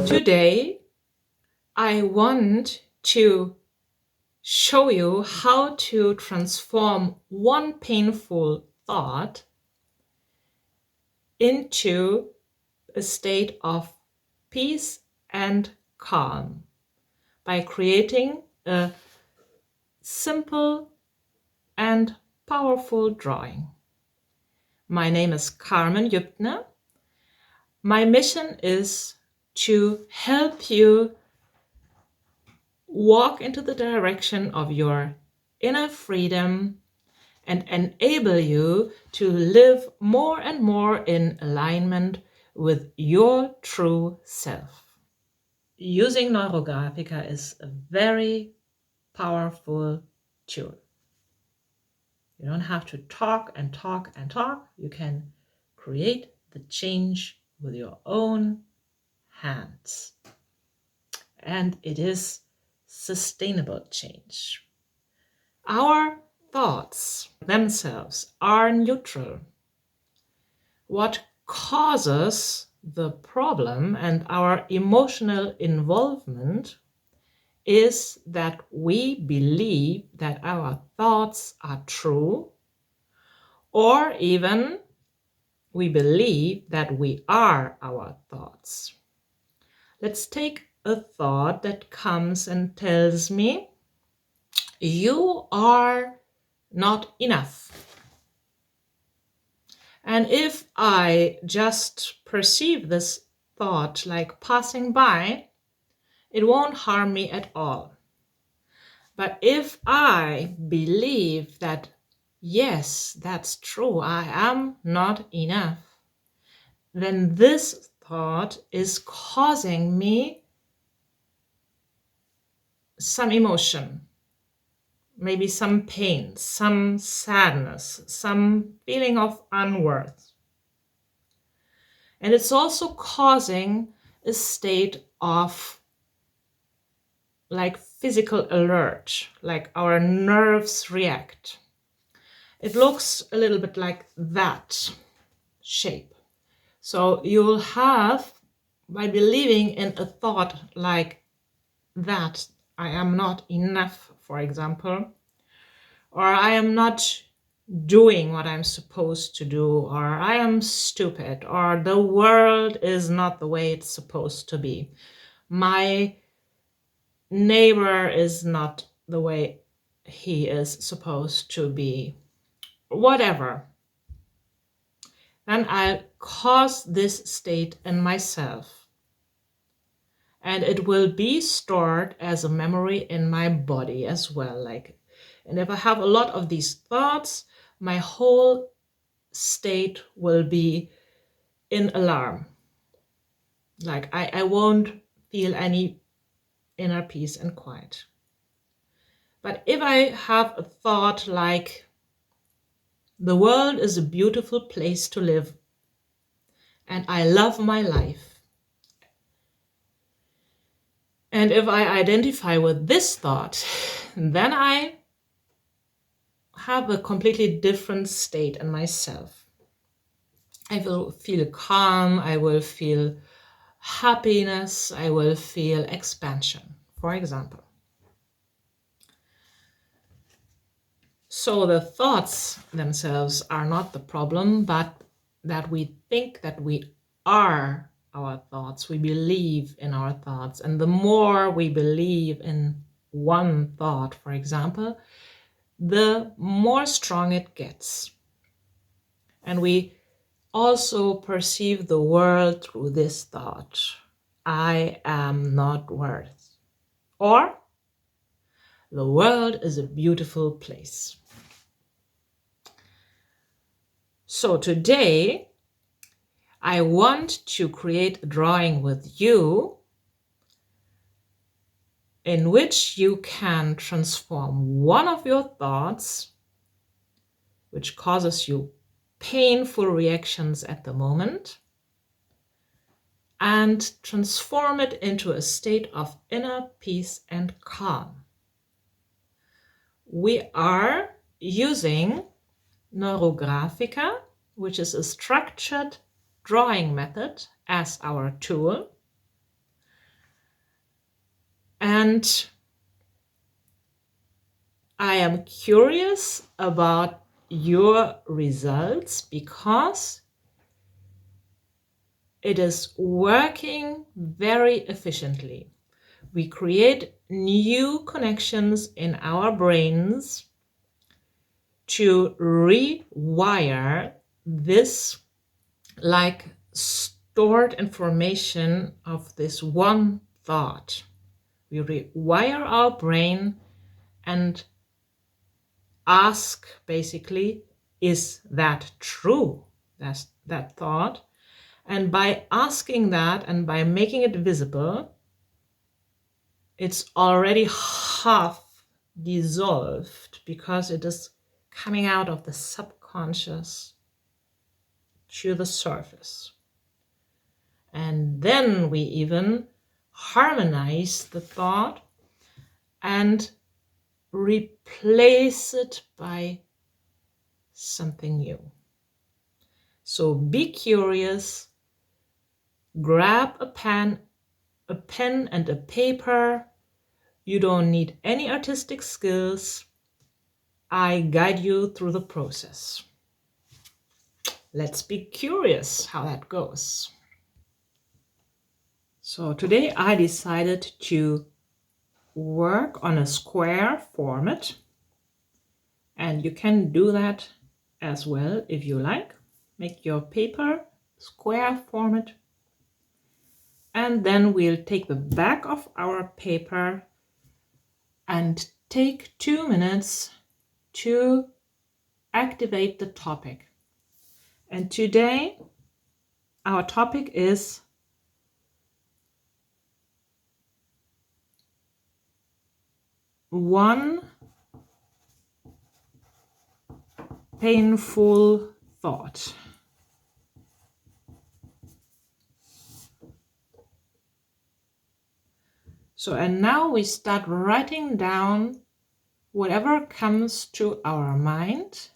Today, I want to show you how to transform one painful thought into a state of peace and calm by creating a simple and powerful drawing. My name is Karmen Jyptner. My mission is to help you walk into the direction of your inner freedom and enable you to live more and more in alignment with your true self. Using Neurographica is a very powerful tool. You don't have to talk and talk and talk. You can create the change with your own hands. And it is sustainable change. Our thoughts themselves are neutral. What causes the problem and our emotional involvement is that we believe that our thoughts are true, or even we believe that we are our thoughts. Let's take a thought that comes and tells me, you are not enough. And if I just perceive this thought like passing by, it won't harm me at all. But if I believe that, yes, that's true, I am not enough, then this thought is causing me some emotion, maybe some pain, some sadness, some feeling of unworth. And it's also causing a state of like physical alert, like our nerves react. It looks a little bit like that shape. So you'll have, by believing in a thought like that, I am not enough, for example, or I am not doing what I'm supposed to do, or I am stupid, or the world is not the way it's supposed to be. My neighbor is not the way he is supposed to be. Whatever. Then I'll cause this state in myself. And it will be stored as a memory in my body as well. And if I have a lot of these thoughts, my whole state will be in alarm. Like I won't feel any inner peace and quiet. But if I have a thought like, the world is a beautiful place to live, and I love my life, and if I identify with this thought, then I have a completely different state in myself. I will feel calm, I will feel happiness, I will feel expansion, for example. So the thoughts themselves are not the problem, but that we think that we are our thoughts. We believe in our thoughts. And the more we believe in one thought, for example, the more strong it gets. And we also perceive the world through this thought. I am not worth. Or the world is a beautiful place. So today, I want to create a drawing with you in which you can transform one of your thoughts, which causes you painful reactions at the moment, and transform it into a state of inner peace and calm. We are using Neurographica, which is a structured drawing method, as our tool. And I am curious about your results because it is working very efficiently. We create new connections in our brains to rewire this like stored information of this one thought. We rewire our brain and ask basically, is that true? That's that thought. And by asking that and by making it visible, it's already half dissolved because it is coming out of the subconscious to the surface. And then we even harmonize the thought and replace it by something new. So be curious, grab a pen and a paper. You don't need any artistic skills. I guide you through the process. Let's be curious how that goes. So today I decided to work on a square format, and you can do that as well if you like. Make your paper square format, and then we'll take the back of our paper and take 2 minutes to activate the topic. And today our topic is one painful thought. So, and now we start writing down whatever comes to our mind,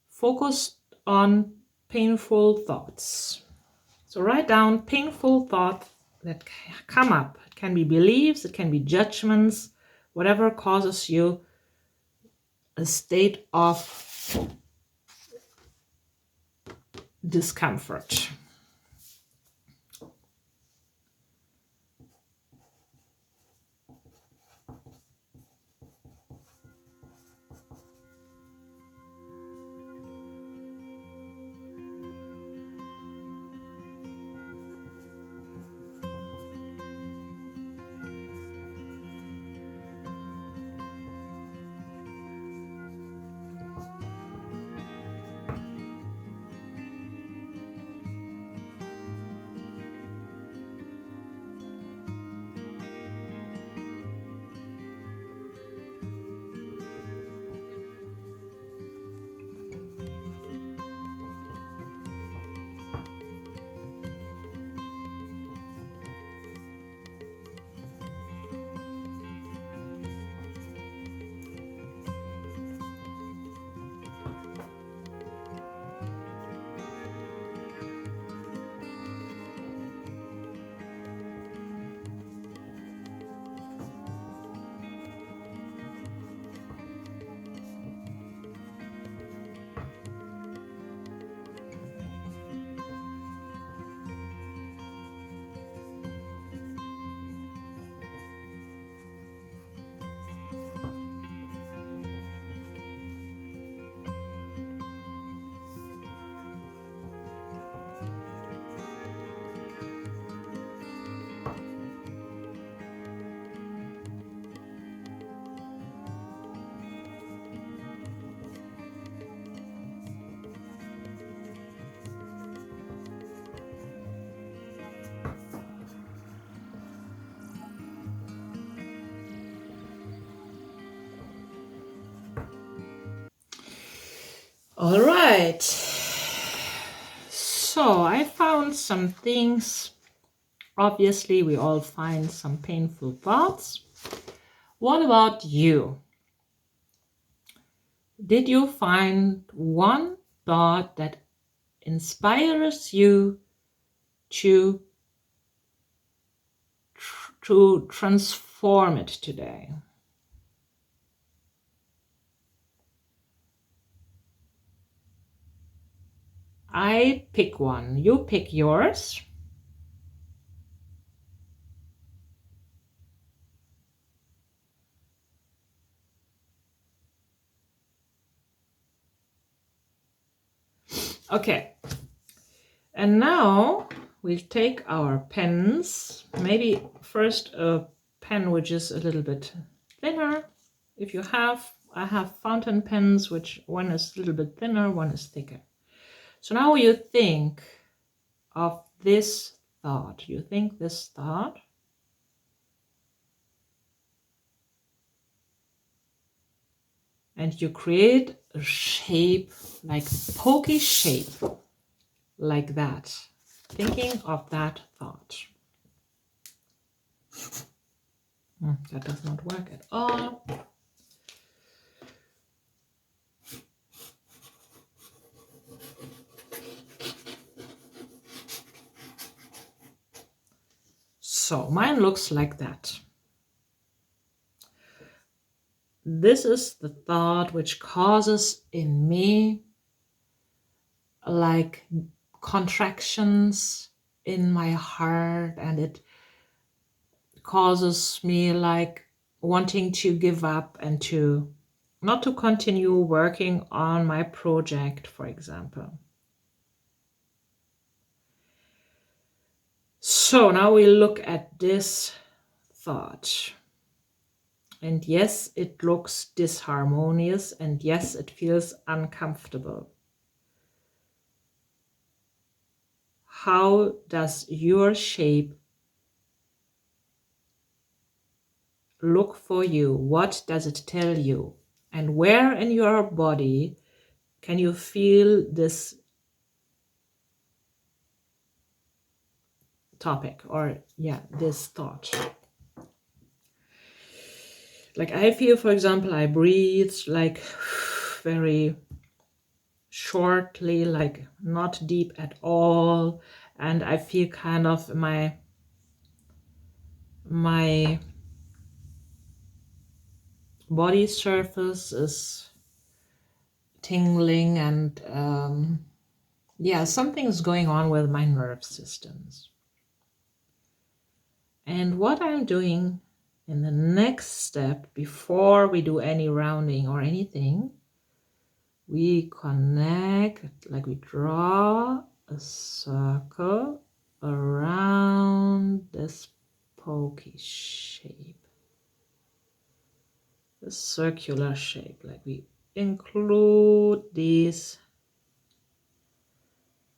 focused on painful thoughts. So write down painful thoughts that come up. It can be beliefs, it can be judgments, whatever causes you a state of discomfort. All right. So I found some things. Obviously, we all find some painful thoughts. What about you? Did you find one thought that inspires you to transform it today? I pick one. You pick yours. Okay. And now we'll take our pens. Maybe first a pen which is a little bit thinner. If you have, I have fountain pens, which one is a little bit thinner, one is thicker. So now you think of this thought. You think this thought. And you create a shape, like pokey shape, like that. Thinking of that thought. That does not work at all. So mine looks like that. This is the thought which causes in me like contractions in my heart, and it causes me like wanting to give up and to not to continue working on my project, for example. So now we look at this thought. And yes, it looks disharmonious, and yes, it feels uncomfortable. How does your shape look for you? What does it tell you? And where in your body can you feel this topic, or this thought? Like I feel, for example, I breathe like very shortly, like not deep at all, and I feel kind of my body surface is tingling, and something's going on with my nerve systems. And what I'm doing in the next step, before we do any rounding or anything, we connect, like we draw a circle around this pokey shape, the circular shape, like we include these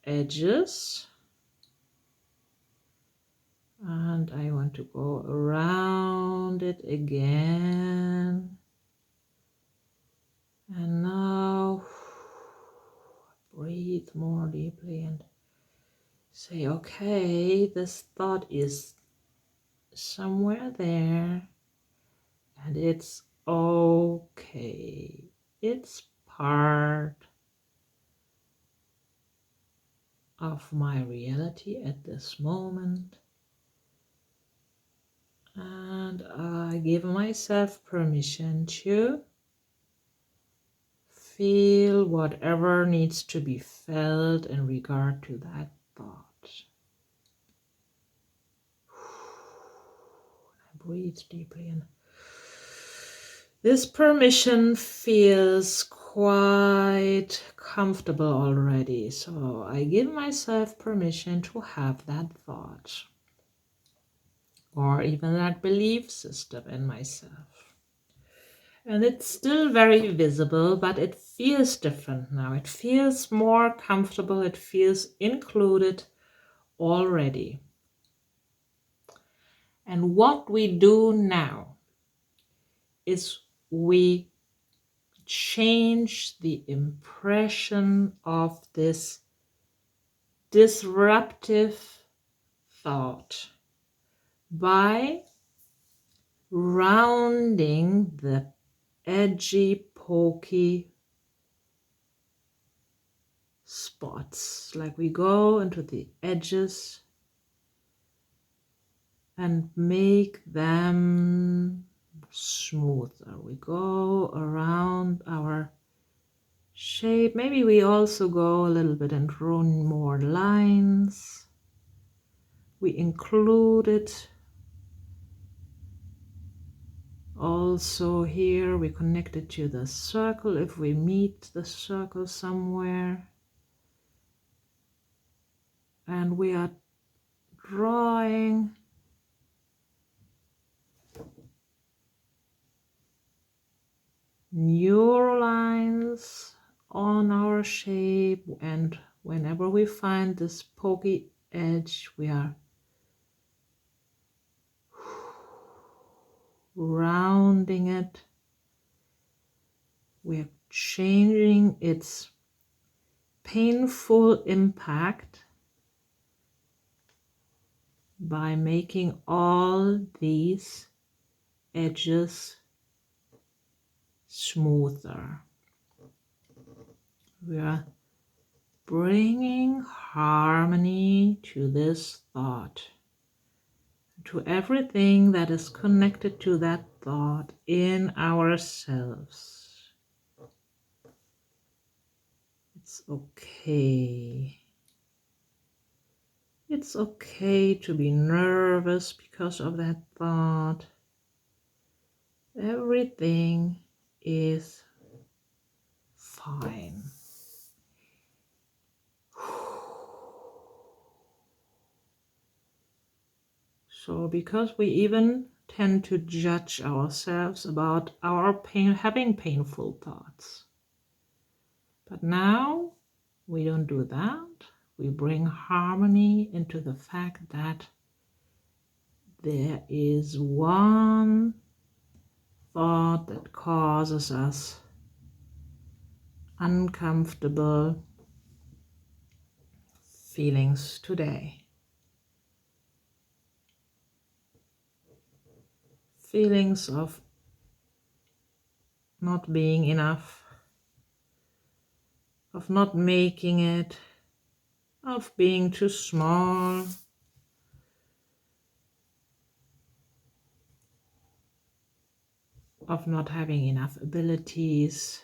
edges, and I want to go around it again. And now breathe more deeply and say, okay, this thought is somewhere there, and it's okay. It's part of my reality at this moment. And I give myself permission to feel whatever needs to be felt in regard to that thought. I breathe deeply in. This permission feels quite comfortable already, so I give myself permission to have that thought, or even that belief system in myself. And it's still very visible, but it feels different now. It feels more comfortable. It feels included already. And what we do now is we change the impression of this disruptive thought by rounding the edgy, pokey spots, like we go into the edges and make them smoother. We go around our shape. Maybe we also go a little bit and draw more lines. We include it. Also here we connect it to the circle if we meet the circle somewhere. And we are drawing neural lines on our shape, and whenever we find this pokey edge, we are rounding it. We're changing its painful impact by making all these edges smoother. We are bringing harmony to this thought, to everything that is connected to that thought in ourselves. It's okay. It's okay to be nervous because of that thought. Everything is fine. So because we even tend to judge ourselves about our pain, having painful thoughts. But now we don't do that. We bring harmony into the fact that there is one thought that causes us uncomfortable feelings today. Feelings of not being enough, of not making it, of being too small, of not having enough abilities,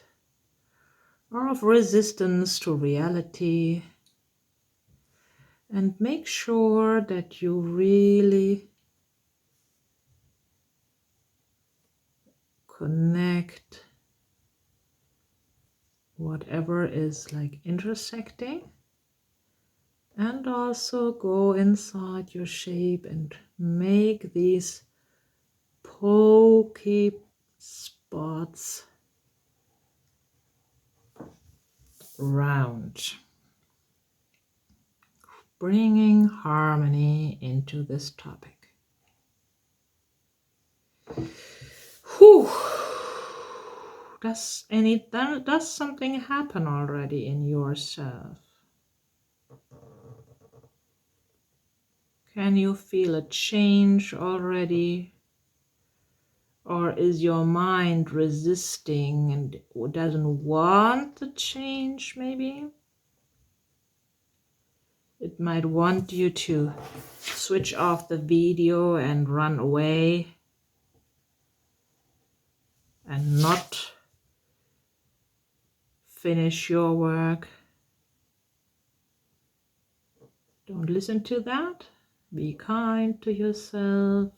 or of resistance to reality. And make sure that you really connect whatever is like intersecting, and also go inside your shape and make these pokey spots round, bringing harmony into this topic. Whew. Does something happen already in yourself? Can you feel a change already? Or is your mind resisting and doesn't want to change maybe? It might want you to switch off the video and run away and not finish your work. Don't listen to that. Be kind to yourself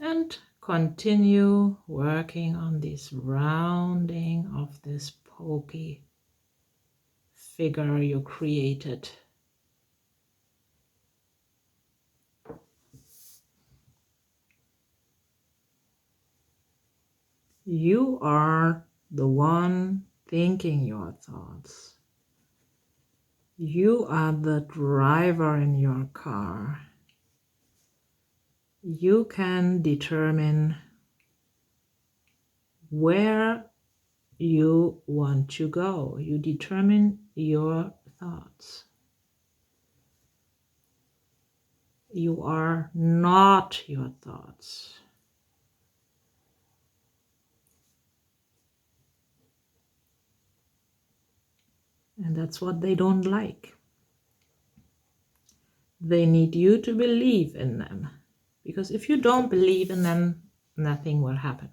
and continue working on this rounding of this pokey figure you created. You are the one thinking your thoughts. You are the driver in your car. You can determine where you want to go. You determine your thoughts. You are not your thoughts. And that's what they don't like. They need you to believe in them. Because if you don't believe in them, nothing will happen.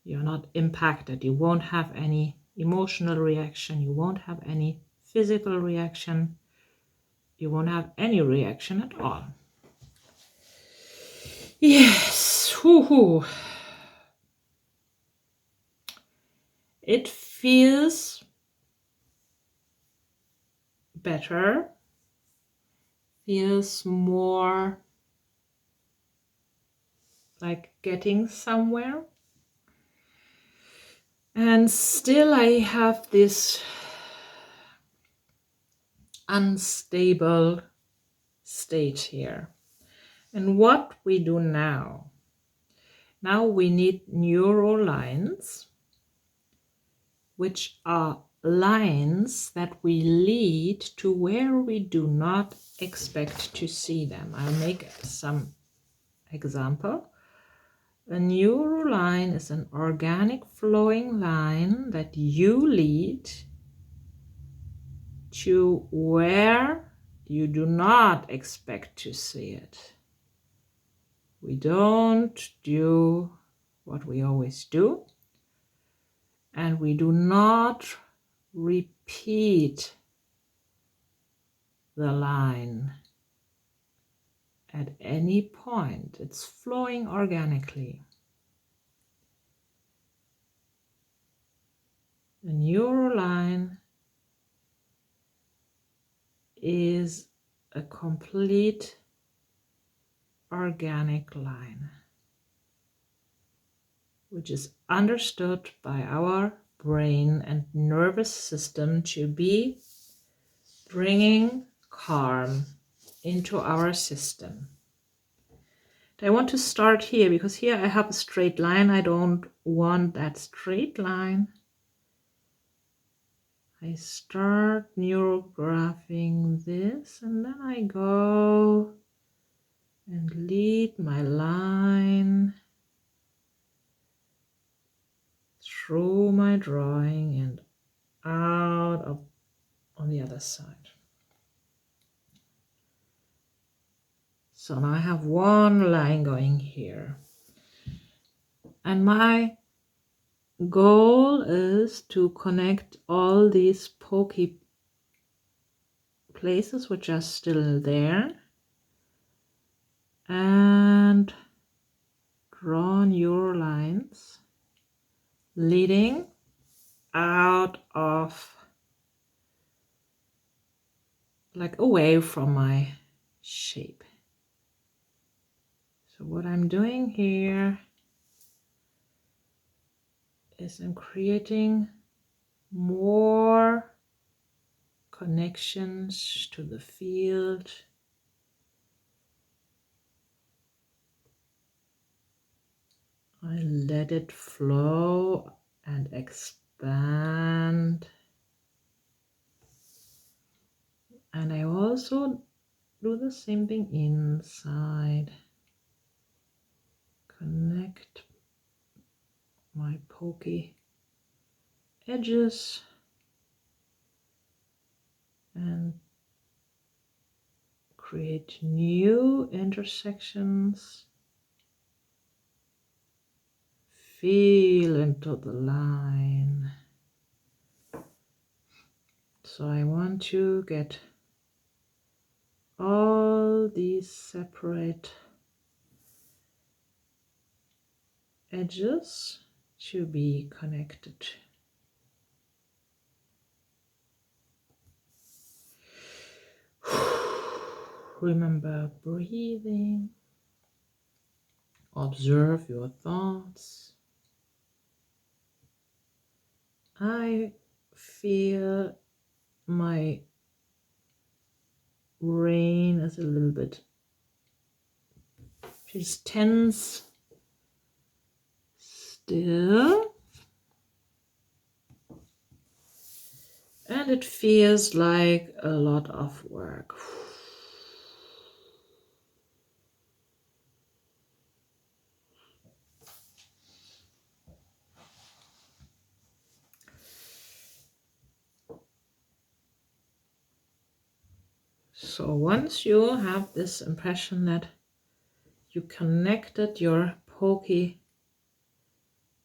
You're not impacted. You won't have any emotional reaction. You won't have any physical reaction. You won't have any reaction at all. Yes. Whoo-hoo. It feels better. Feels more like getting somewhere. And still I have this unstable state here. And what we do now we need neural lines, which are lines that we lead to where we do not expect to see them. I'll make some example. A neural line is an organic flowing line that you lead to where you do not expect to see it. We don't do what we always do, and we do not repeat the line at any point. It's flowing organically. A neural line is a complete organic line, which is understood by our brain and nervous system to be bringing calm into our system. I want to start here because here I have a straight line. I don't want that straight line. I start neurographing this and then I go and lead my line through my drawing and out of on the other side. So now I have one line going here. And my goal is to connect all these pokey places which are still there and draw neural lines leading out of, like, away from my shape. So what I'm doing here is I'm creating more connections to the field. I let it flow and expand. And I also do the same thing inside. Connect my pokey edges and create new intersections. Feel into the line. So I want to get all these separate edges to be connected. Remember breathing. Observe your thoughts. I feel my brain is a little bit just tense still. And it feels like a lot of work. So once you have this impression that you connected your pokey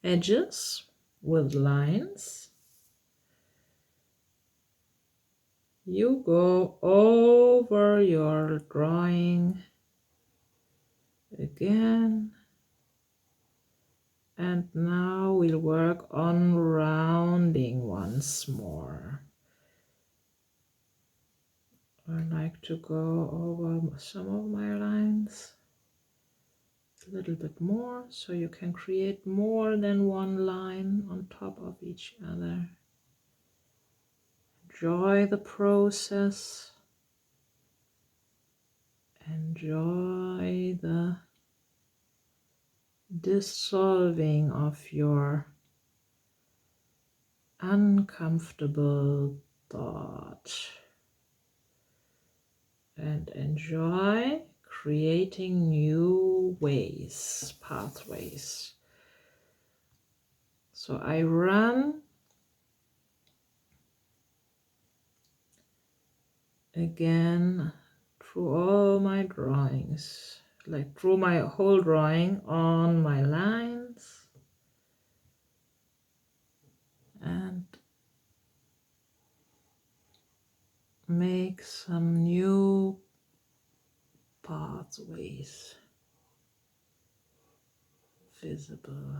edges with lines, you go over your drawing again, and now we'll work on rounding once more. I like to go over some of my lines a little bit more, so you can create more than one line on top of each other. Enjoy the process. Enjoy the dissolving of your uncomfortable thought. And enjoy creating new ways, pathways. So I run again through all my drawings, like through my whole drawing on my lines, and make some new pathways visible.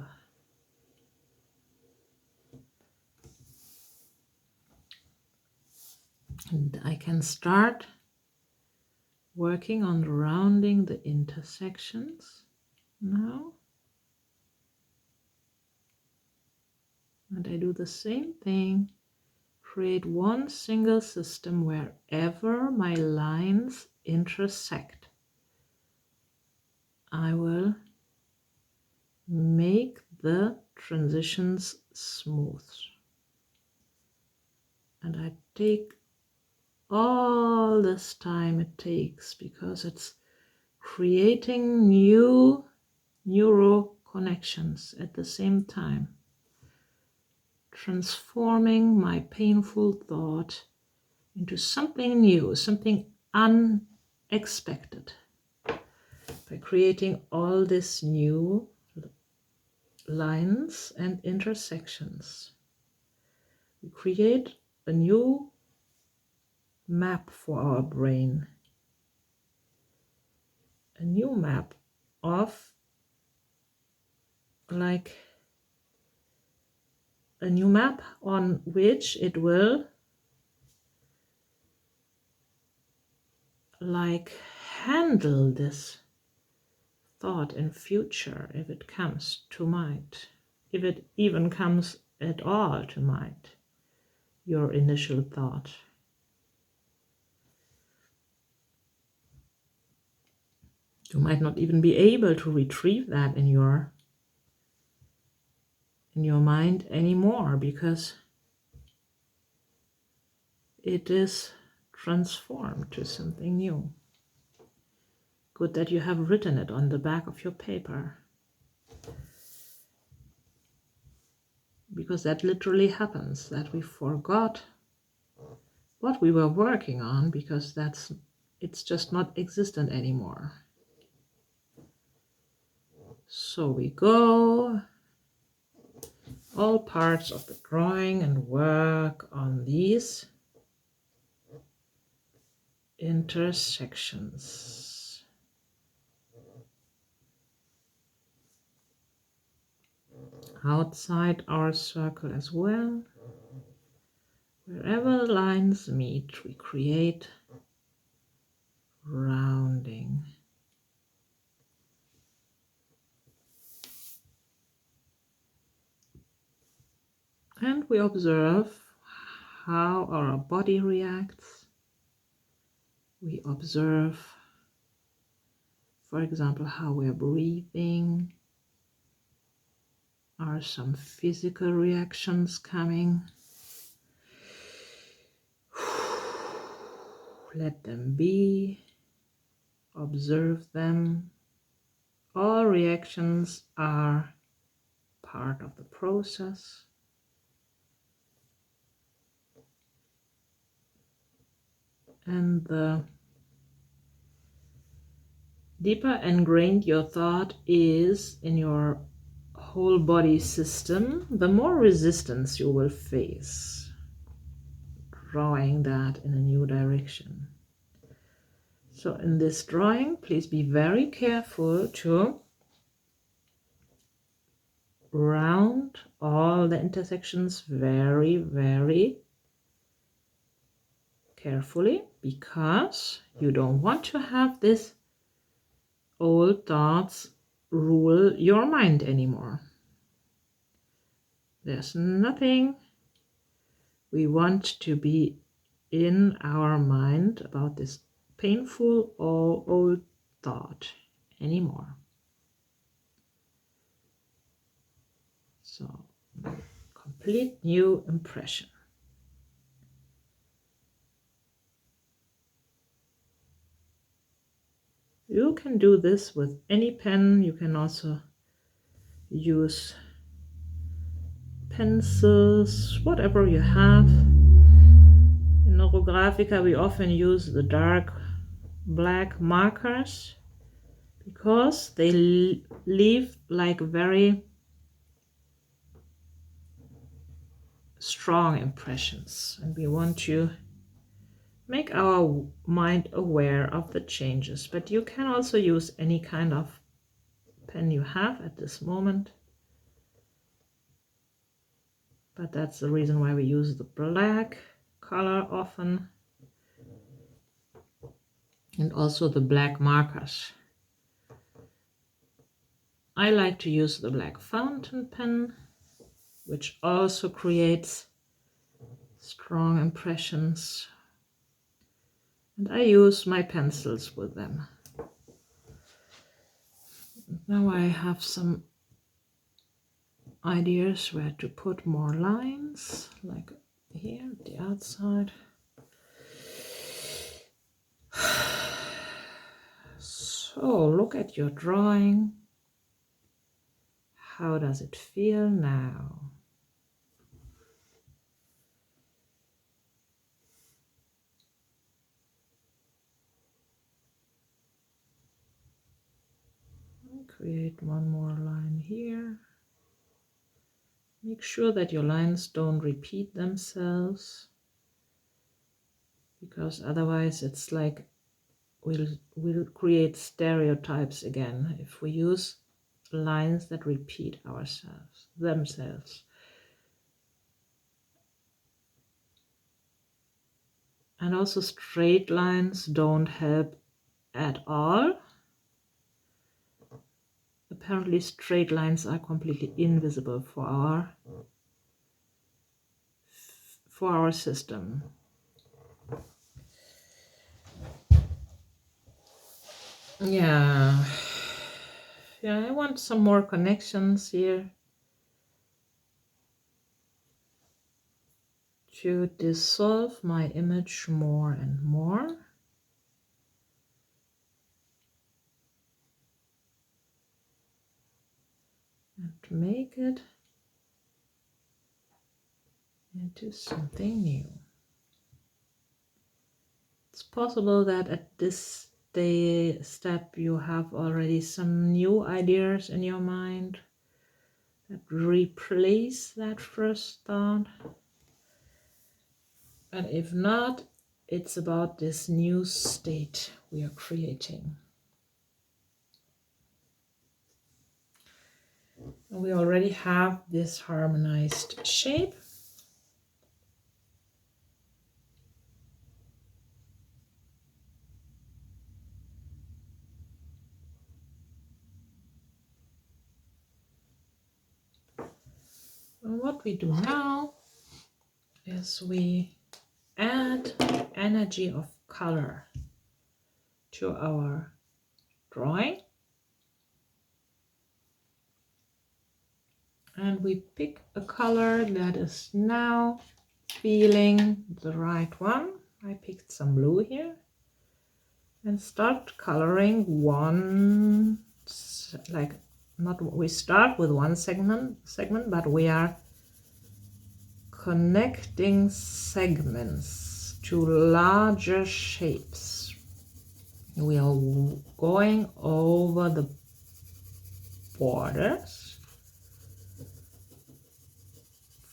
And I can start working on rounding the intersections now. And I do the same thing, create one single system wherever my lines intersect. I will make the transitions smooth. And I take all this time it takes because it's creating new neural connections at the same time, transforming my painful thought into something new, something unexpected, by creating all these new lines and intersections. We create a new map for our brain, a new map of, like a new map on which it will like handle this thought in future if it comes to mind, if it even comes at all to mind, your initial thought. You might not even be able to retrieve that in your mind anymore, because it is transformed to something new. Good that you have written it on the back of your paper, because that literally happens, that we forgot what we were working on because it's just not existent anymore. So we go all parts of the drawing and work on these intersections. Outside our circle as well. Wherever the lines meet, we create rounding. And we observe how our body reacts. We observe, for example, how we're breathing. Are some physical reactions coming? Let them be. Observe them. All reactions are part of the process. And the deeper ingrained your thought is in your whole body system, the more resistance you will face drawing that in a new direction. So in this drawing, please be very careful to round all the intersections very, very carefully, because you don't want to have this old thoughts rule your mind anymore. There's nothing we want to be in our mind about this painful or old thought anymore. So, complete new impression. You can do this with any pen. You can also use pencils, whatever you have. In Neurographica, we often use the dark black markers because they leave like very strong impressions, and we want to make our mind aware of the changes. But you can also use any kind of pen you have at this moment. But that's the reason why we use the black color often, and also the black markers. I like to use the black fountain pen, which also creates strong impressions. And I use my pencils with them. Now I have some ideas where to put more lines, like here at the outside. So look at your drawing. How does it feel now? Create one more line here. Make sure that your lines don't repeat themselves, because otherwise it's like we'll create stereotypes again if we use lines that repeat themselves. And also straight lines don't help at all. Apparently straight lines are completely invisible for our system. Yeah, I want some more connections here to dissolve my image more and more. And make it into something new. It's possible that at this step you have already some new ideas in your mind that replace that first thought. And if not, it's about this new state we are creating. We already have this harmonized shape. And what we do now is we add energy of color to our drawing. And we pick a color that is now feeling the right one. I picked some blue here. And start coloring one, like we start with one segment, but we are connecting segments to larger shapes. We are going over the borders.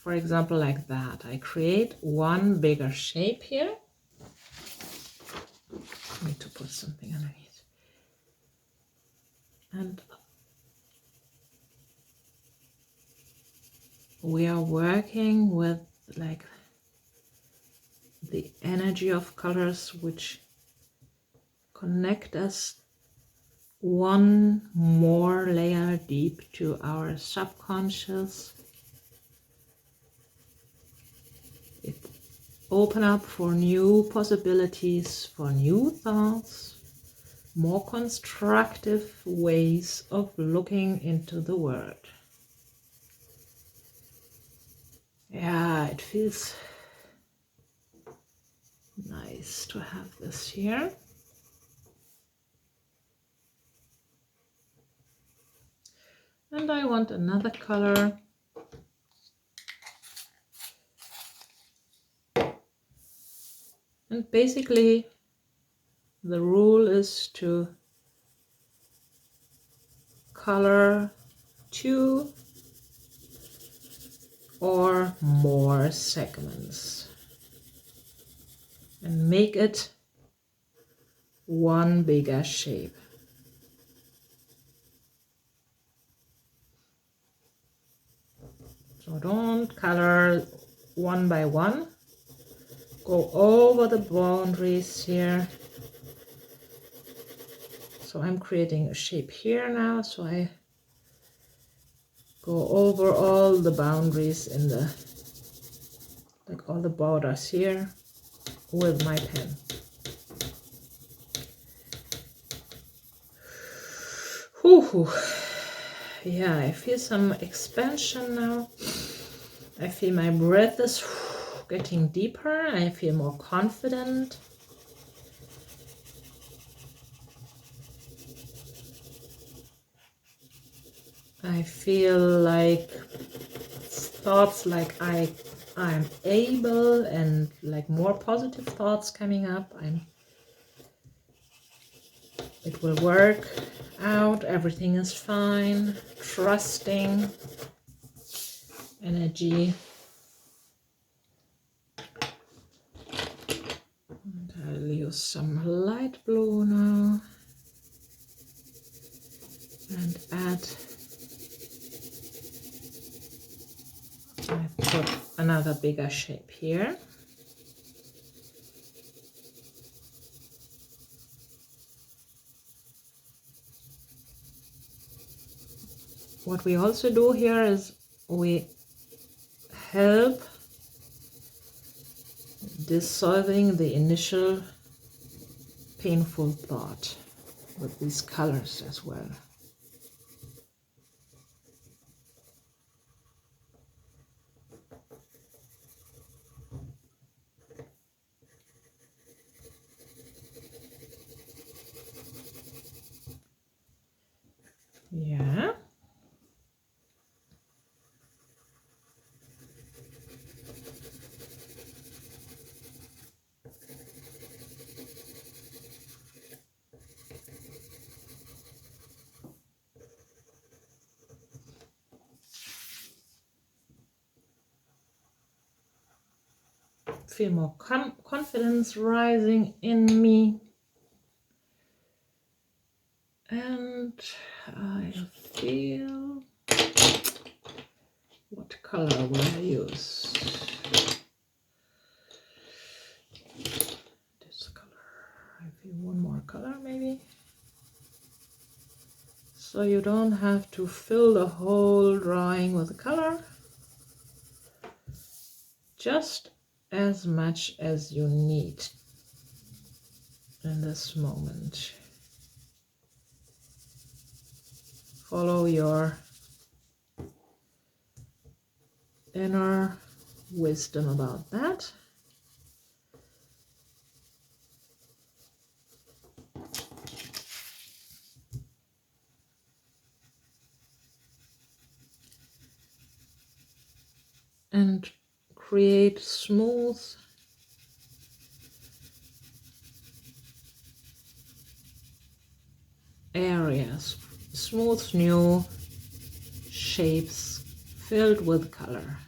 For example, like that. I create one bigger shape here. I need to put something underneath. And we are working with like the energy of colors which connect us one more layer deep to our subconscious. It open up for new possibilities, for new thoughts, more constructive ways of looking into the world. Yeah, it feels nice to have this here. And I want another color. And basically the rule is to color 2 or more segments and make it one bigger shape. So don't color one by one. Go over the boundaries here. So I'm creating a shape here now. So I go over all the boundaries in the, like all the borders here with my pen. Whew. Yeah, I feel some expansion now. I feel my breath is getting deeper. I feel more confident. I feel like thoughts like I'm able, and like more positive thoughts coming up. It will work out. Everything is fine. Trusting energy. And I'll use some light blue now and add. I put another bigger shape here. What we also do here is we help dissolving the initial painful thought with these colors as well. Yeah. Feel more confidence rising in me. And I feel, what color will I use? This color. I feel one more color maybe. So you don't have to fill the whole drawing with color. Just as much as you need in this moment. Follow your inner wisdom about that. And create smooth areas, smooth new shapes filled with color.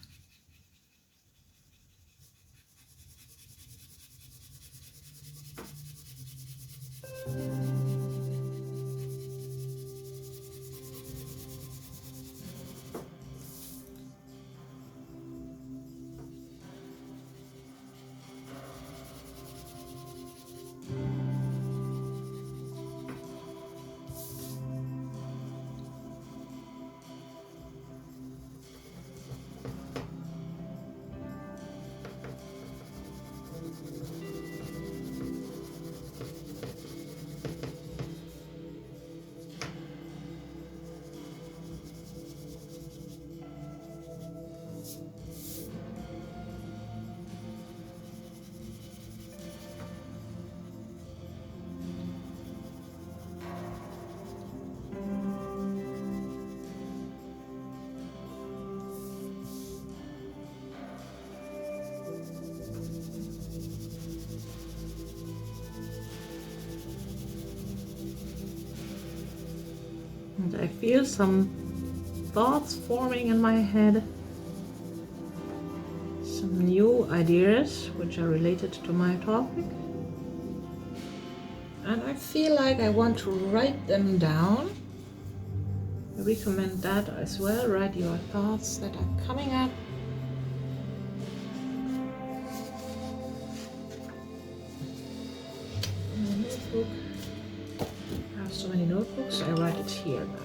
And I feel some thoughts forming in my head, some new ideas which are related to my topic. And I feel like I want to write them down. I recommend that as well. Write your thoughts that are coming up. In a notebook. I have so many notebooks, I write it here now.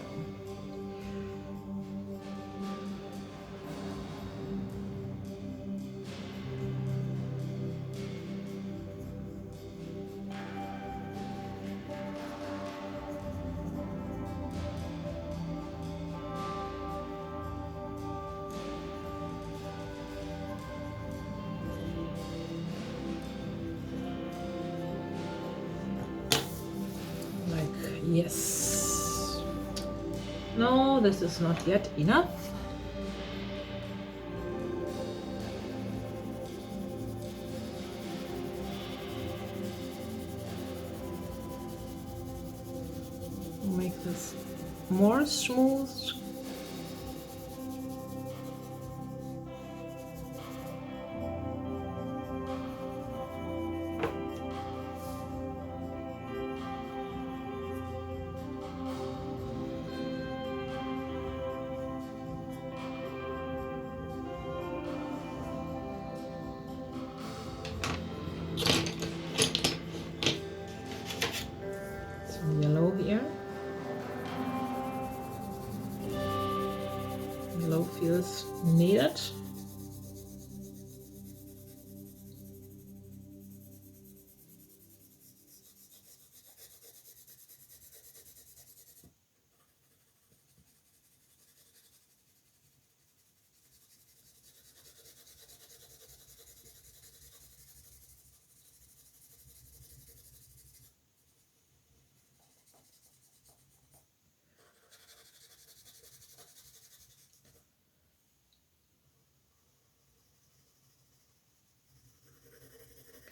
Yes. No, this is not yet enough. Make this more smooth. Some yellow here. Yellow feels needed.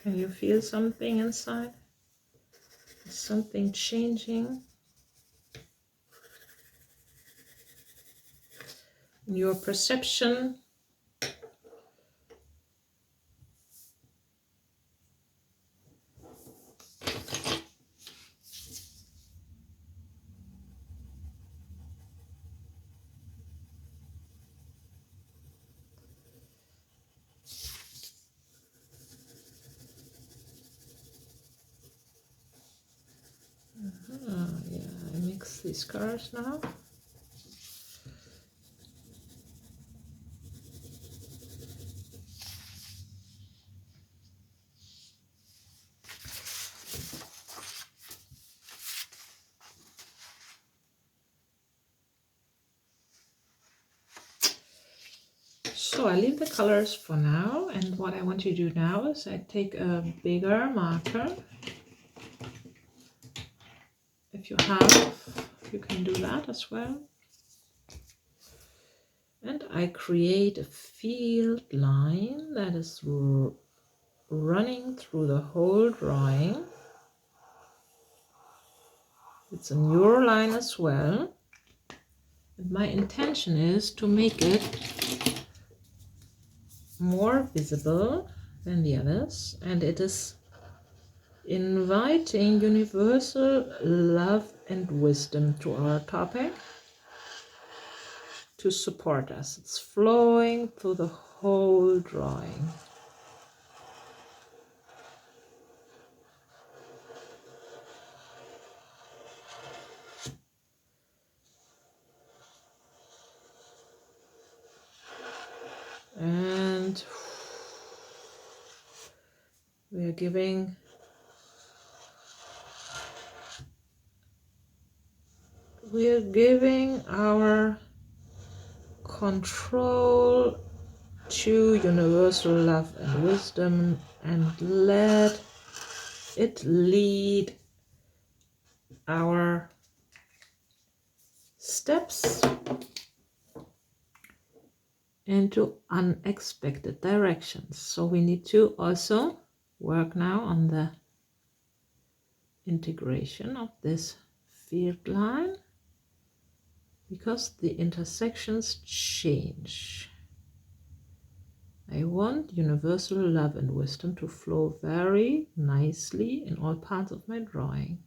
Can you feel something inside? Is something changing in your perception? Yeah, I mix these colors now. So I leave the colors for now, and what I want you to do now is I take a bigger marker. If you have, you can do that as well. And I create a field line that is running through the whole drawing. It's a neuroline as well. And my intention is to make it more visible than the others. And it is inviting universal love and wisdom to our topic to support us. It's flowing through the whole drawing. And we're giving our control to universal love and wisdom, and let it lead our steps into unexpected directions. So we need to also work now on the integration of this field line, because the intersections change. I want universal love and wisdom to flow very nicely in all parts of my drawing.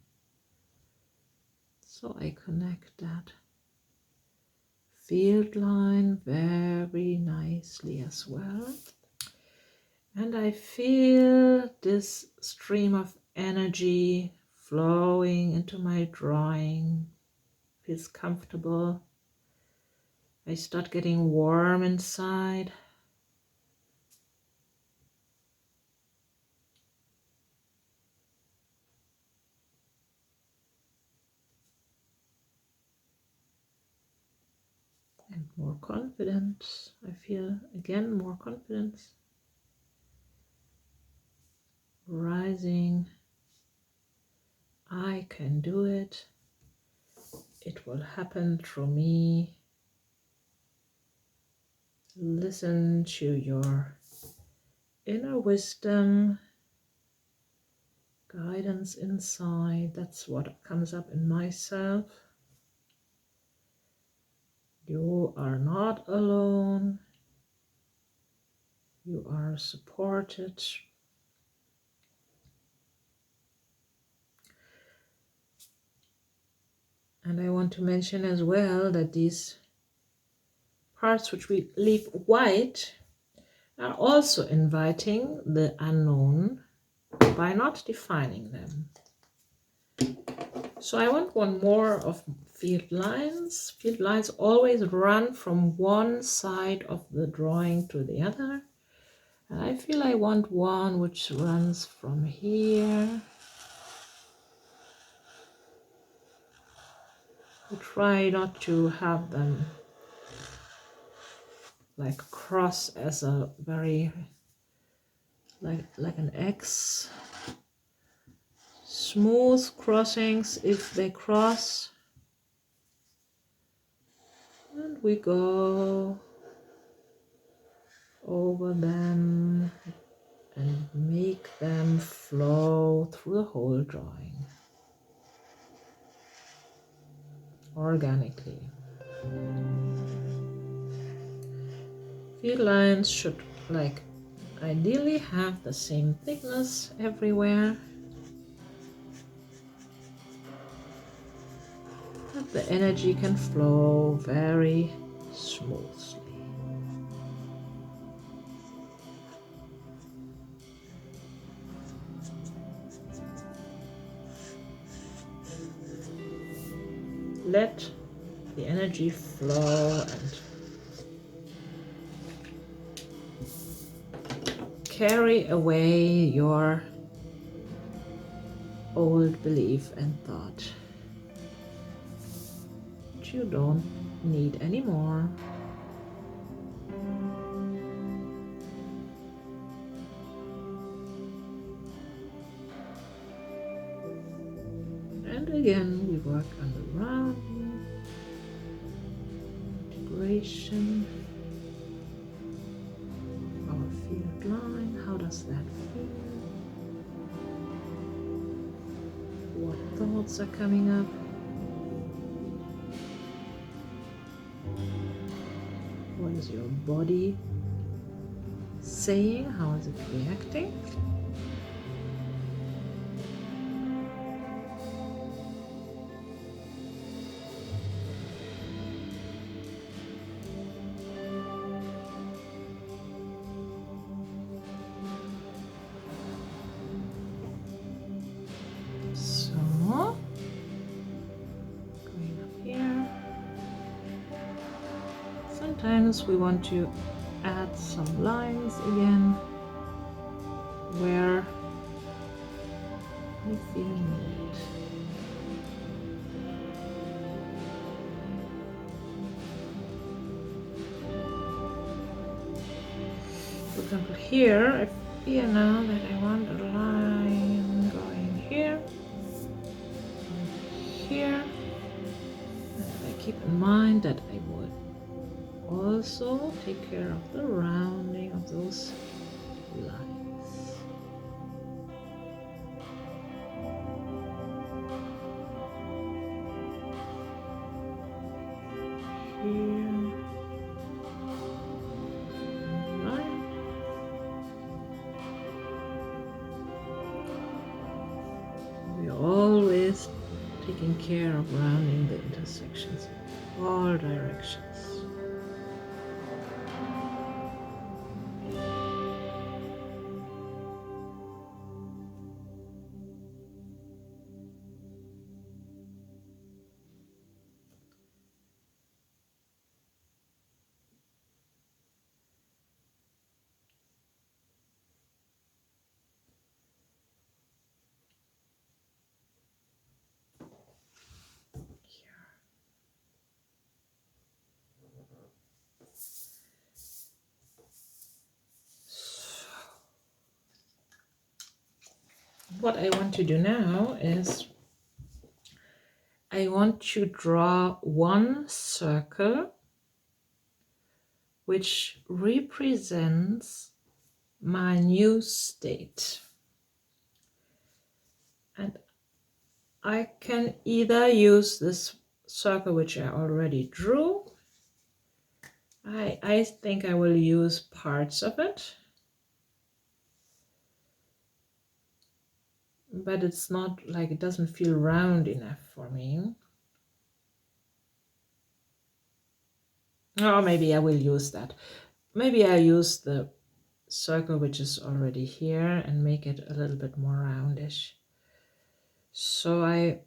So I connect that field line very nicely as well. And I feel this stream of energy flowing into my drawing. Feels comfortable. I start getting warm inside. And more confidence. I feel again more confidence. Rising. I can do it. It will happen through me. Listen to your inner wisdom, guidance inside. That's what comes up in myself. You are not alone. You are supported. And I want to mention as well that these parts which we leave white are also inviting the unknown by not defining them. So I want one more of field lines. Field lines always run from one side of the drawing to the other. And I feel I want one which runs from here. We try not to have them like cross as a very, like an X. Smooth crossings if they cross. And we go over them and make them flow through the whole drawing organically. Field lines should ideally have the same thickness everywhere, but the energy can flow very smoothly. Let the energy flow and carry away your old belief and thought that you don't need anymore. And again, we work on the round integration. Our field line, how does that feel? What thoughts are coming up? is your body saying? How is it reacting? So, going up here. Sometimes we want to add some lines again where we feel needed. For example, here, I feel now that I want a line going here, here, and I keep in mind that I would also take care of the rounding of those lines. Here, line. We're always taking care of rounding the intersections in all directions. What I want to do now is I want to draw one circle which represents my new state. And I can either use this circle which I already drew. I think I will use parts of it. But it's not like, it doesn't feel round enough for me. Or maybe I will use that. Maybe I use the circle which is already here and make it a little bit more roundish. So I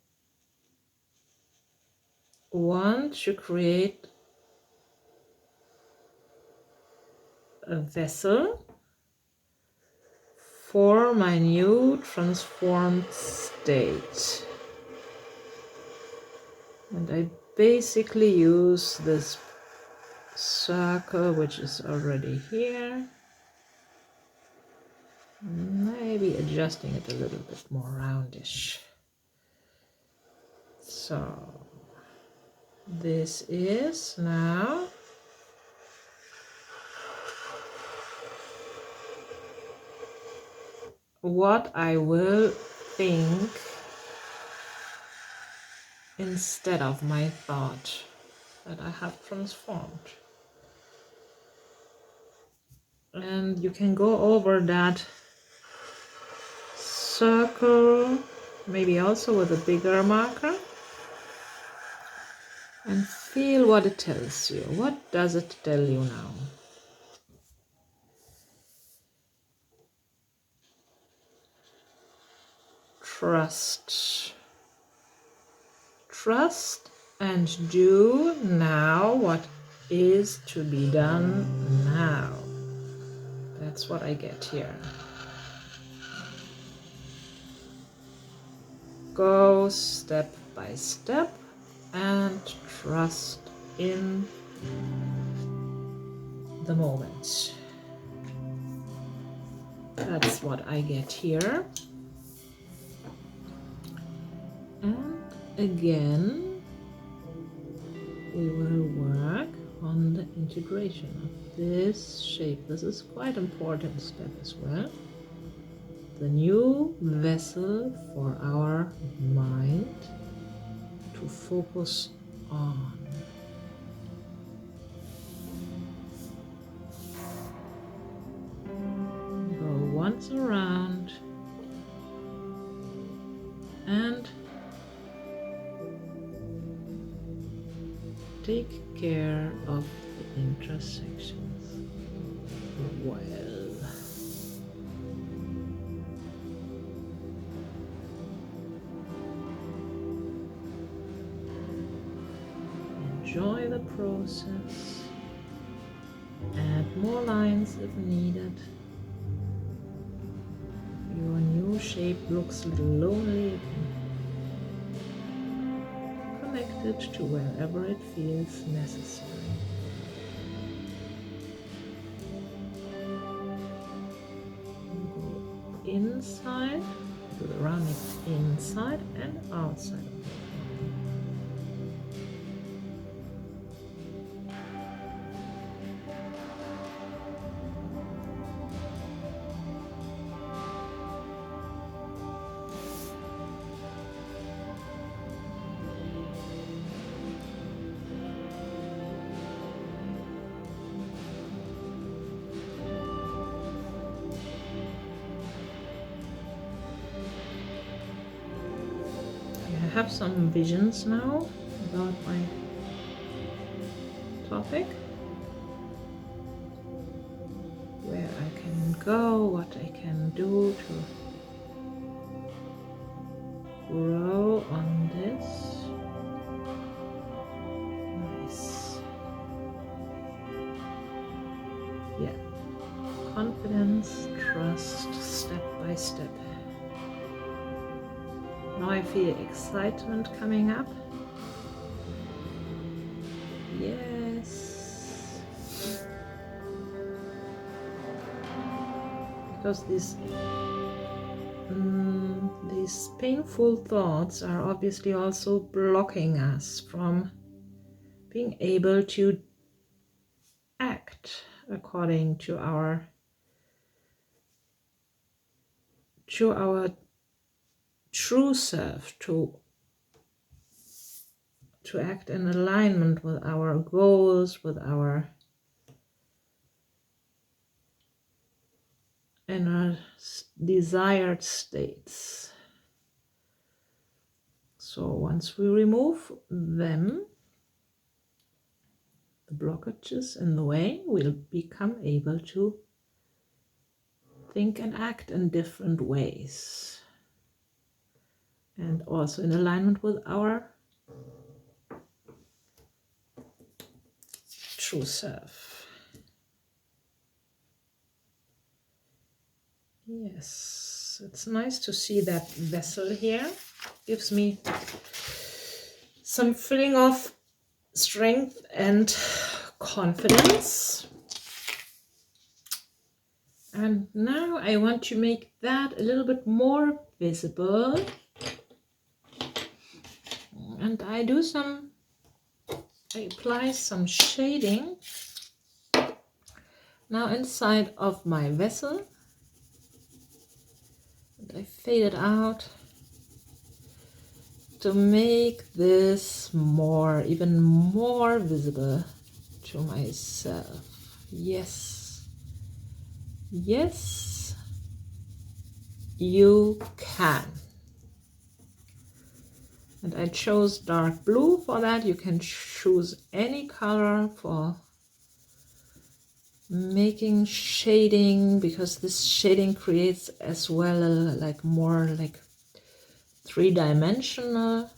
want to create a vessel for my new transformed state. And I basically use this circle which is already here, maybe adjusting it a little bit more roundish. So this is now what I will think instead of my thought that I have transformed. And you can go over that circle, maybe also with a bigger marker, and feel what it tells you. What does it tell you now? Trust. Trust and do now what is to be done now. That's what I get here. Go step by step and trust in the moment. That's what I get here. And again, we will work on the integration of this shape. This is quite an important step as well. The new vessel for our mind to focus on. once around and take care of the intersections well. Enjoy the process. Add more lines if needed. Your new shape looks a little lonely. Connect it to wherever it feels necessary. Go inside, do the rounding inside and outside of the body. I have some visions now about my topic, where I can go, what I can do to grow on this. Nice. Yeah. Confidence, trust, step by step. Now I feel excitement coming up. Yes. Because these painful thoughts are obviously also blocking us from being able to act according to our true self, to act in alignment with our goals, with our inner desired states. So once we remove them, the blockages in the way, we'll become able to think and act in different ways, and also in alignment with our true self. Yes, it's nice to see that vessel here. Gives me some feeling of strength and confidence. And now I want to make that a little bit more visible. And I apply some shading now inside of my vessel. And I fade it out to make this even more visible to myself. Yes, yes, you can. And I chose dark blue for that. You can choose any color for making shading, because this shading creates as well more like three-dimensional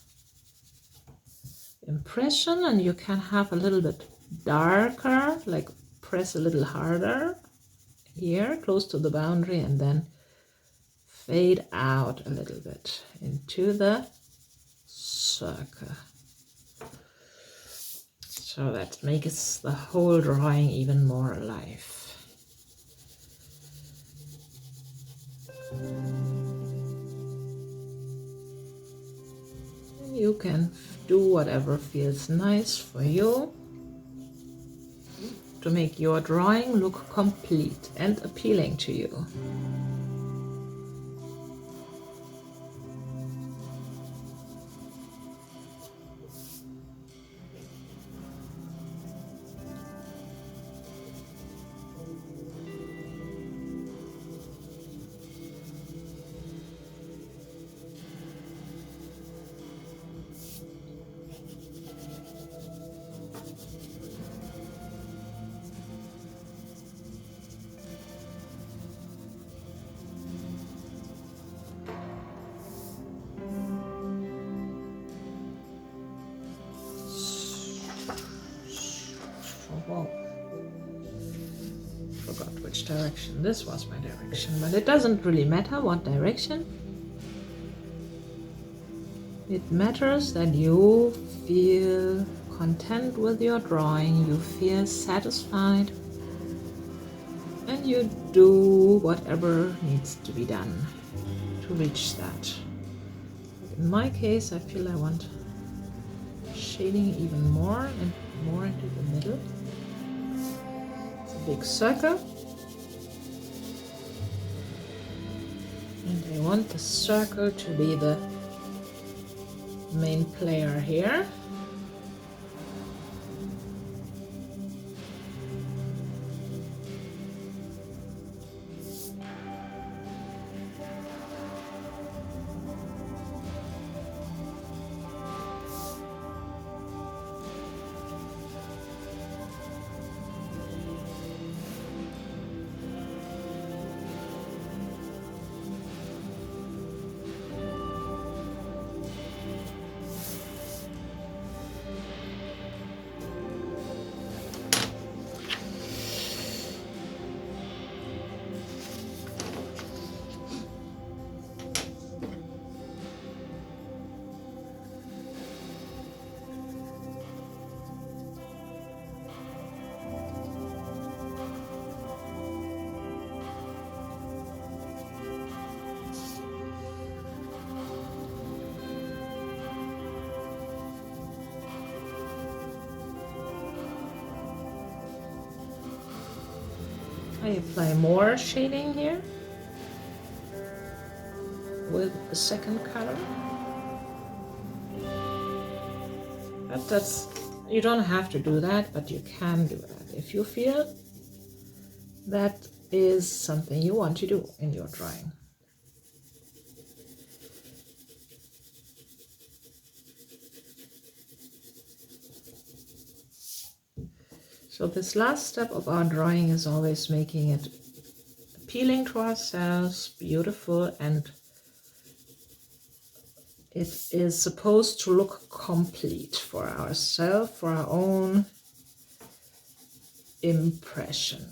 impression. And you can have a little bit darker, like press a little harder here close to the boundary, and then fade out a little bit into the circle. So that makes the whole drawing even more alive. You can do whatever feels nice for you to make your drawing look complete and appealing to you. direction. This was my direction, but it doesn't really matter what direction. It matters that you feel content with your drawing, you feel satisfied, and you do whatever needs to be done to reach that. In my case, I feel I want shading even more and more into the middle. It's a big circle. And I want the circle to be the main player here. I apply more shading here with the second color. But you don't have to do that, but you can do that if you feel that is something you want to do in your drawing. So this last step of our drawing is always making it appealing to ourselves, beautiful, and it is supposed to look complete for ourselves, for our own impression.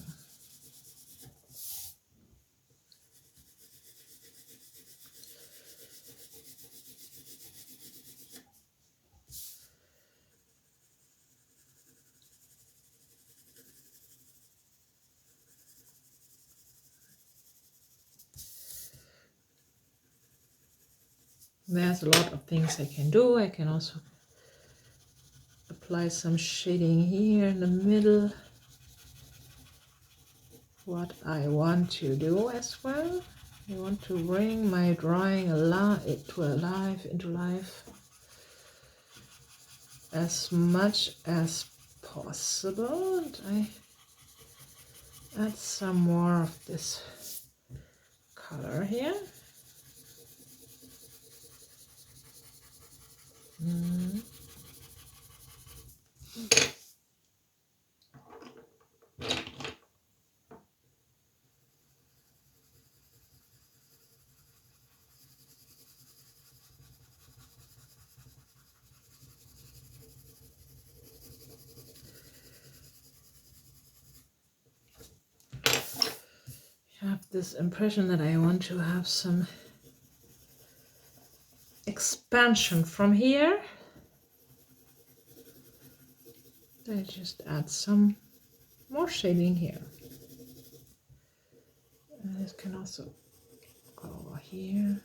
There's a lot of things I can do. I can also apply some shading here in the middle. What I want to do as well, I want to bring my drawing into life as much as possible. And I add some more of this color here. I have this impression that I want to have some expansion from here. I just add some more shading here. And this can also go over here.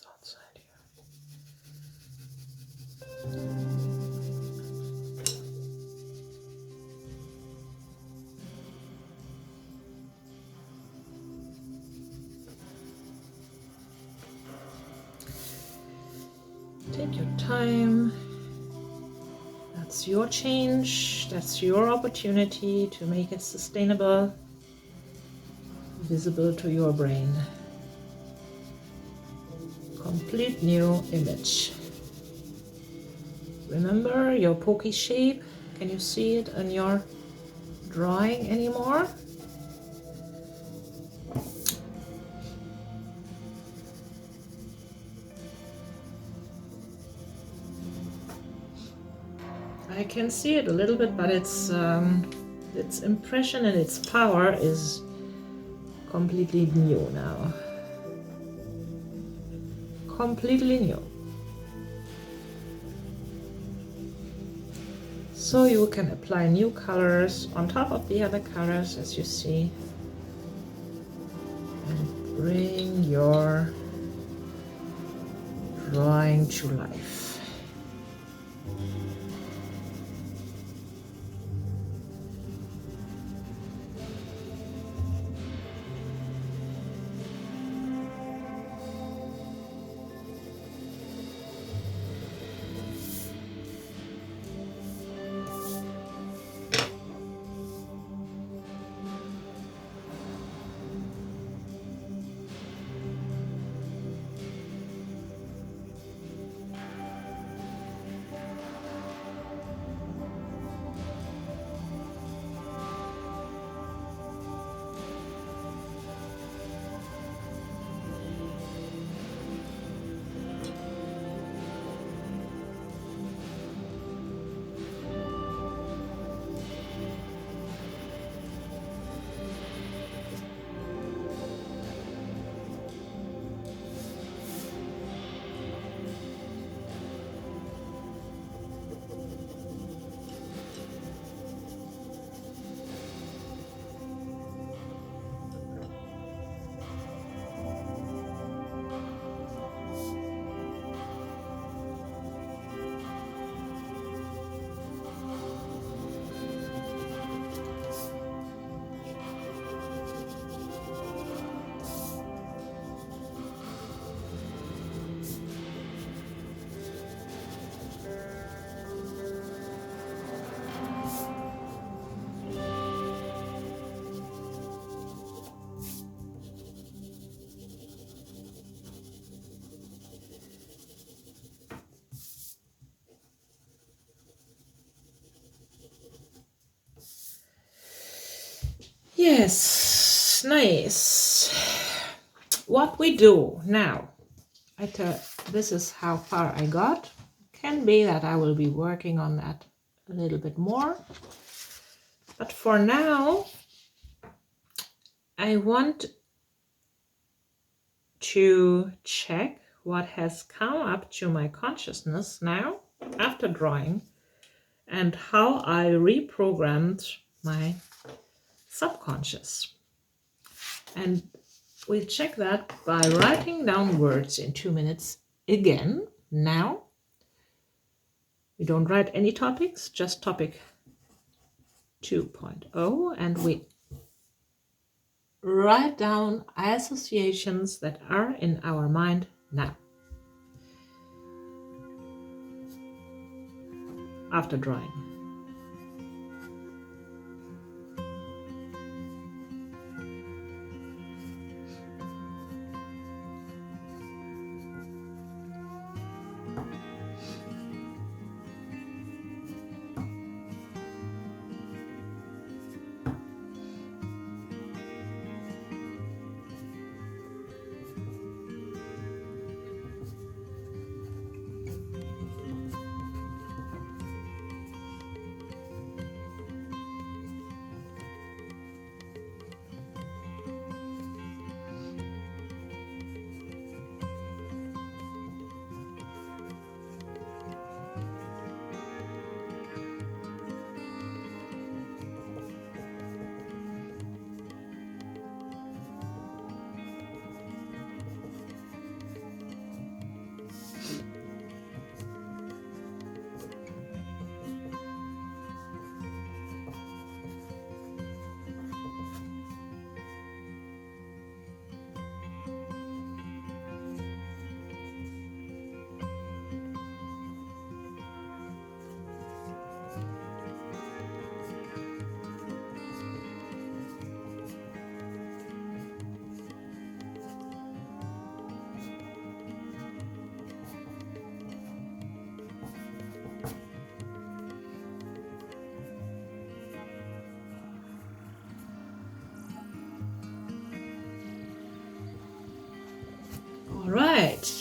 Outside here. Take your time. That's your change. That's your opportunity to make it sustainable, visible to your brain. complete new image. Remember your pokey shape? Can you see it in your drawing anymore? I can see it a little bit, but its impression and its power is completely new now. Completely new. So you can apply new colors on top of the other colors, as you see, and bring your drawing to life. Yes, nice. What we do now, this is how far I got. Can be that I will be working on that a little bit more. But for now, I want to check what has come up to my consciousness now after drawing and how I reprogrammed my subconscious. And we'll check that by writing down words in 2 minutes again. Now, we don't write any topics, just topic 2.0, and we write down associations that are in our mind now, after drawing.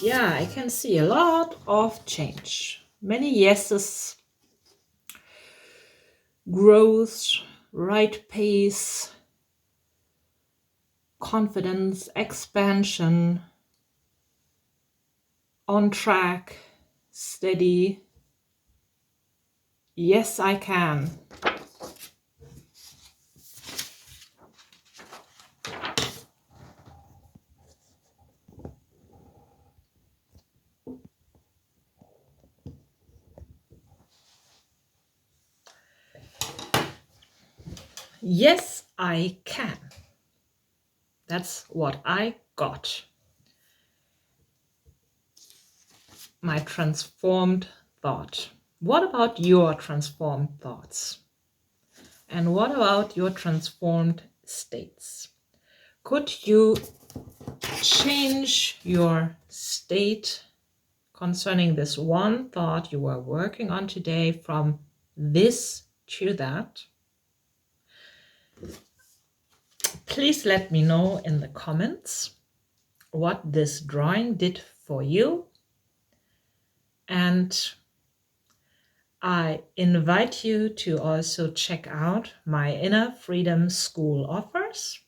yeah, I can see a lot of change. Many yeses, growth, right pace, confidence, expansion, on track, steady. Yes, I can. Yes, I can. That's what I got. My transformed thought. What about your transformed thoughts? And what about your transformed states? Could you change your state concerning this one thought you were working on today from this to that? Please let me know in the comments what this drawing did for you. And I invite you to also check out my Inner Freedom School offers,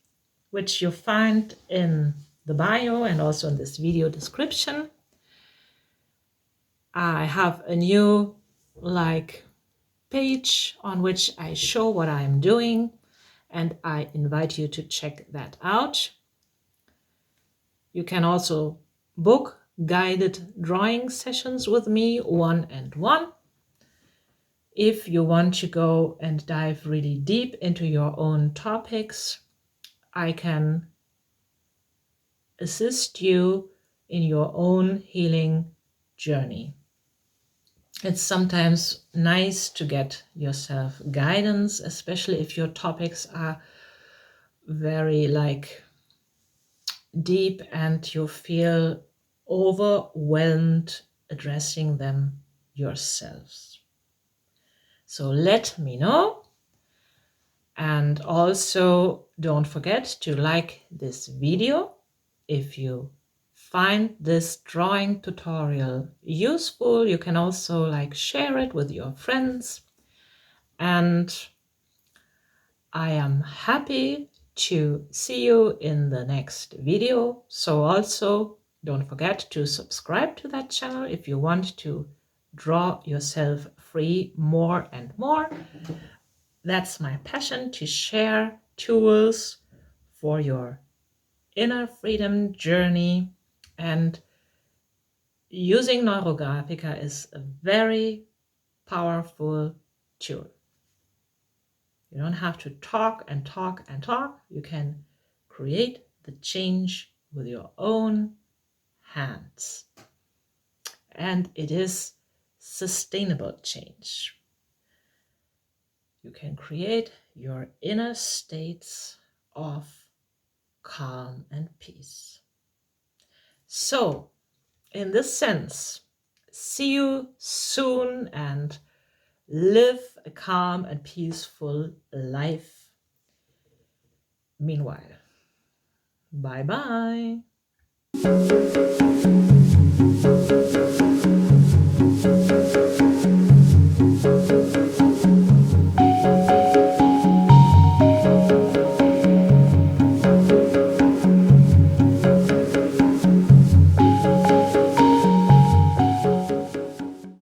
which you find in the bio and also in this video description. I have a new page on which I show what I'm doing, and I invite you to check that out. You can also book guided drawing sessions with me, one-on-one. If you want to go and dive really deep into your own topics, I can assist you in your own healing journey. It's sometimes nice to get yourself guidance, especially if your topics are very deep and you feel overwhelmed addressing them yourselves. So let me know. And also don't forget to like this video if you find this drawing tutorial useful. You can also share it with your friends. And I am happy to see you in the next video. So also don't forget to subscribe to that channel if you want to draw yourself free more and more. That's my passion, to share tools for your inner freedom journey. And using Neurographica is a very powerful tool. You don't have to talk and talk and talk. You can create the change with your own hands. And it is sustainable change. You can create your inner states of calm and peace. So, in this sense, see you soon and live a calm and peaceful life. Meanwhile, bye-bye.